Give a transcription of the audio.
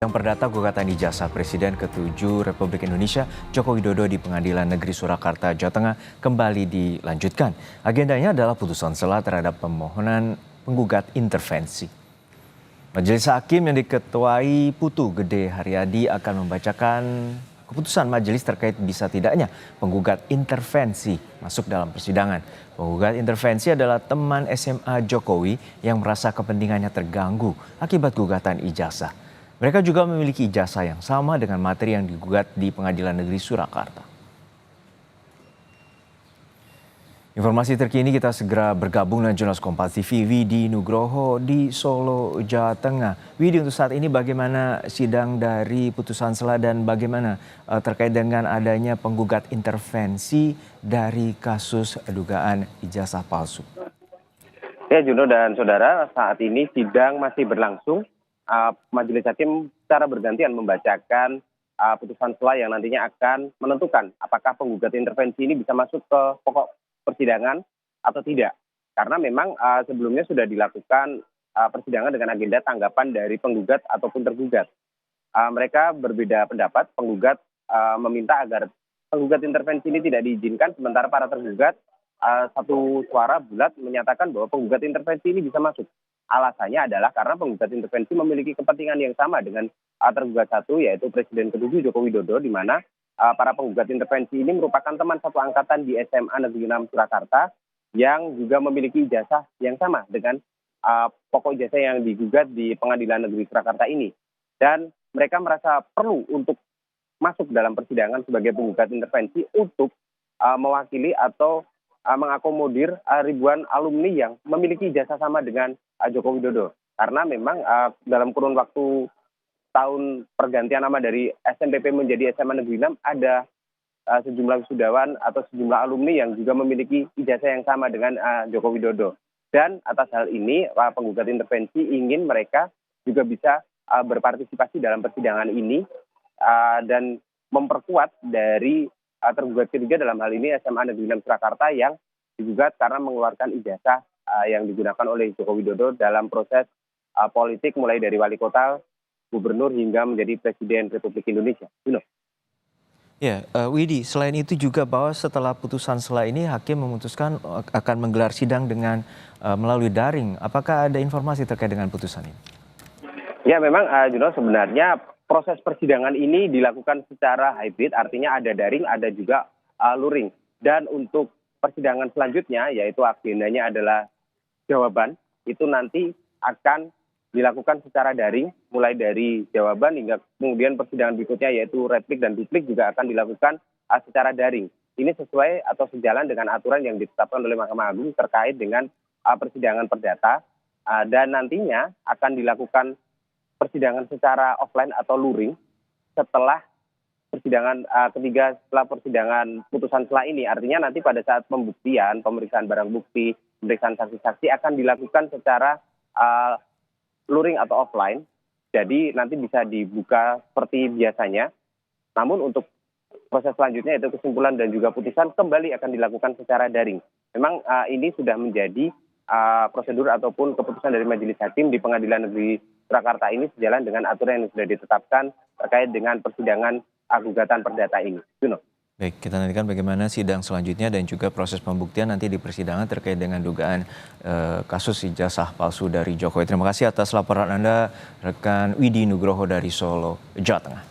Yang perdata gugatan ijazah Presiden ke-7 Republik Indonesia Joko Widodo di Pengadilan Negeri Surakarta, Jawa Tengah kembali dilanjutkan. Agendanya adalah putusan sela terhadap permohonan penggugat intervensi. Majelis Hakim yang diketuai Putu Gede Haryadi akan membacakan keputusan majelis terkait bisa tidaknya penggugat intervensi masuk dalam persidangan. Penggugat intervensi adalah teman SMA Jokowi yang merasa kepentingannya terganggu akibat gugatan ijazah. Mereka juga memiliki ijazah yang sama dengan materi yang digugat di Pengadilan Negeri Surakarta. Informasi terkini kita segera bergabung dengan jurnalis Kompas TV Widi Nugroho di Solo, Jawa Tengah. Widi, untuk saat ini bagaimana sidang dari putusan sela dan bagaimana terkait dengan adanya penggugat intervensi dari kasus dugaan ijazah palsu? Ya, Juno dan saudara, saat ini sidang masih berlangsung. Majelis Hakim secara bergantian membacakan putusan sela yang nantinya akan menentukan apakah penggugat intervensi ini bisa masuk ke pokok persidangan atau tidak. Karena memang sebelumnya sudah dilakukan persidangan dengan agenda tanggapan dari penggugat ataupun tergugat. Mereka berbeda pendapat. Penggugat meminta agar penggugat intervensi ini tidak diizinkan, sementara para tergugat satu suara bulat menyatakan bahwa penggugat intervensi ini bisa masuk. Alasannya adalah karena penggugat intervensi memiliki kepentingan yang sama dengan tergugat satu, yaitu Presiden ke-7 Joko Widodo, di mana para penggugat intervensi ini merupakan teman satu angkatan di SMA Negeri 6 Surakarta yang juga memiliki ijazah yang sama dengan pokok ijazah yang digugat di Pengadilan Negeri Surakarta ini. Dan mereka merasa perlu untuk masuk dalam persidangan sebagai penggugat intervensi untuk mewakili atau mengakomodir ribuan alumni yang memiliki ijazah sama dengan Joko Widodo. Karena memang dalam kurun waktu tahun pergantian nama dari SNPP menjadi SMA Negeri 6 ada sejumlah wisudawan atau sejumlah alumni yang juga memiliki ijazah yang sama dengan Joko Widodo. Dan atas hal ini penggugat intervensi ingin mereka juga bisa berpartisipasi dalam persidangan ini dan memperkuat dari tergugat ketiga, dalam hal ini SMA Negeri 6 Surakarta, yang digugat karena mengeluarkan ijazah yang digunakan oleh Joko Widodo dalam proses politik mulai dari wali kota, gubernur hingga menjadi Presiden Republik Indonesia. Ya, Widi, selain itu juga bahwa setelah putusan sela ini hakim memutuskan akan menggelar sidang dengan melalui daring. Apakah ada informasi terkait dengan putusan ini? Ya, memang Juno, sebenarnya proses persidangan ini dilakukan secara hybrid, artinya ada daring, ada juga luring. Dan untuk persidangan selanjutnya, yaitu agendanya adalah jawaban, itu nanti akan dilakukan secara daring, mulai dari jawaban hingga kemudian persidangan berikutnya, yaitu replik dan duplik juga akan dilakukan secara daring. Ini sesuai atau sejalan dengan aturan yang ditetapkan oleh Mahkamah Agung terkait dengan persidangan perdata, dan nantinya akan dilakukan persidangan secara offline atau luring setelah persidangan ketiga, setelah persidangan putusan sela ini. Artinya nanti pada saat pembuktian, pemeriksaan barang bukti, pemeriksaan saksi-saksi akan dilakukan secara luring atau offline. Jadi nanti bisa dibuka seperti biasanya. Namun untuk proses selanjutnya, yaitu kesimpulan dan juga putusan, kembali akan dilakukan secara daring. Memang ini sudah menjadi prosedur ataupun keputusan dari Majelis Hakim di Pengadilan Negeri Surakarta ini sejalan dengan aturan yang sudah ditetapkan terkait dengan persidangan gugatan perdata ini. Juno. Baik, kita nantikan bagaimana sidang selanjutnya dan juga proses pembuktian nanti di persidangan terkait dengan dugaan kasus ijazah palsu dari Jokowi. Terima kasih atas laporan Anda, rekan Widi Nugroho dari Solo, Jawa Tengah.